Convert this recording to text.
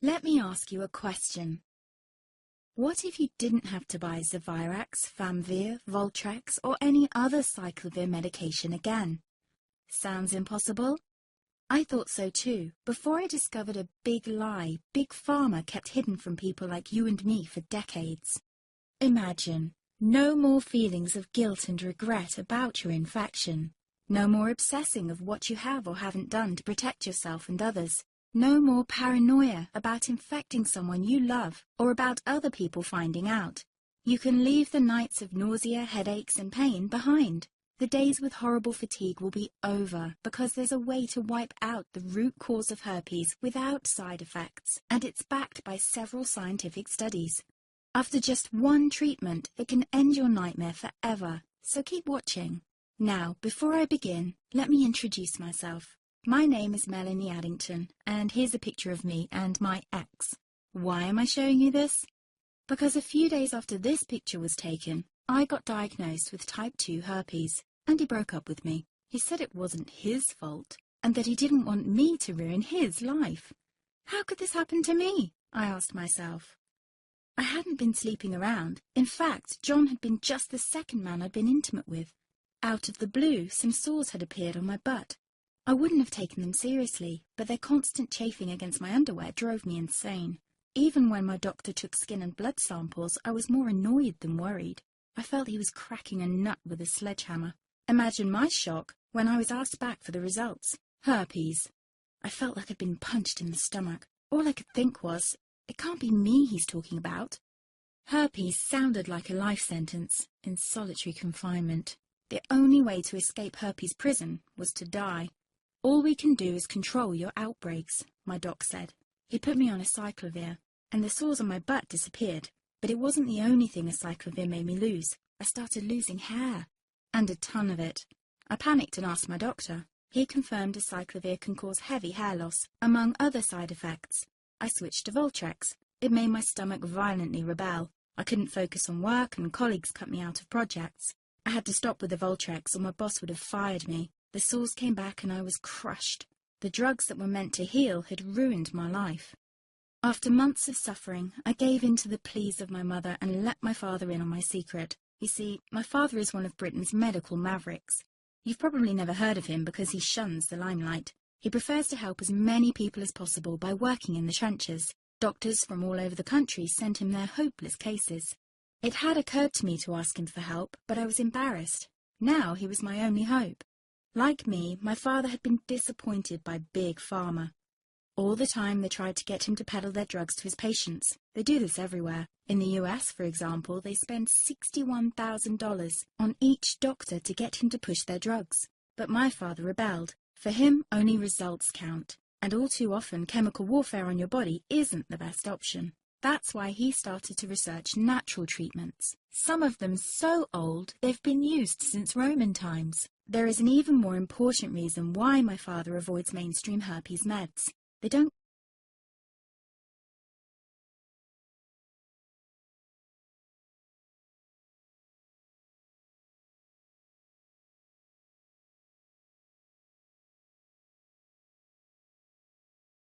Let me ask you a question. What if you didn't have to buy Zavirax, Famvir, Voltrex, or any other aciclovir medication again? Sounds impossible? I thought so too, before I discovered a big lie Big Pharma kept hidden from people like you and me for decades. Imagine, no more feelings of guilt and regret about your infection. No more obsessing of what you have or haven't done to protect yourself and others. No more paranoia about infecting someone you love or about other people finding out. You can leave the nights of nausea, headaches and pain behind. The days with horrible fatigue will be over because there's a way to wipe out the root cause of herpes without side effects, and it's backed by several scientific studies. After just one treatment, it can end your nightmare forever, so keep watching. Now, before I begin, let me introduce myself. My name is Melanie Addington, and here's a picture of me and my ex. Why am I showing you this? Because a few days after this picture was taken, I got diagnosed with type 2 herpes, and he broke up with me. He said it wasn't his fault, and that he didn't want me to ruin his life. How could this happen to me? I asked myself. I hadn't been sleeping around. In fact, John had been just the second man I'd been intimate with. Out of the blue, some sores had appeared on my butt. I wouldn't have taken them seriously, but their constant chafing against my underwear drove me insane. Even when my doctor took skin and blood samples, I was more annoyed than worried. I felt he was cracking a nut with a sledgehammer. Imagine my shock when I was asked back for the results. Herpes. I felt like I'd been punched in the stomach. All I could think was, it can't be me he's talking about. Herpes sounded like a life sentence in solitary confinement. The only way to escape herpes prison was to die. All we can do is control your outbreaks, my doc said. He put me on aciclovir, and the sores on my butt disappeared. But it wasn't the only thing aciclovir made me lose. I started losing hair, and a ton of it. I panicked and asked my doctor. He confirmed aciclovir can cause heavy hair loss, among other side effects. I switched to Voltrex. It made my stomach violently rebel. I couldn't focus on work, and colleagues cut me out of projects. I had to stop with the Voltrex, or my boss would have fired me. The sores came back and I was crushed. The drugs that were meant to heal had ruined my life. After months of suffering, I gave in to the pleas of my mother and let my father in on my secret. You see, my father is one of Britain's medical mavericks. You've probably never heard of him because he shuns the limelight. He prefers to help as many people as possible by working in the trenches. Doctors from all over the country sent him their hopeless cases. It had occurred to me to ask him for help, but I was embarrassed. Now he was my only hope. Like me, my father had been disappointed by Big Pharma. All the time they tried to get him to peddle their drugs to his patients. They do this everywhere. In the US, for example, they spend $61,000 on each doctor to get him to push their drugs. But my father rebelled. For him, only results count. And all too often, chemical warfare on your body isn't the best option. That's why he started to research natural treatments. Some of them so old, they've been used since Roman times. There is an even more important reason why my father avoids mainstream herpes meds. They don't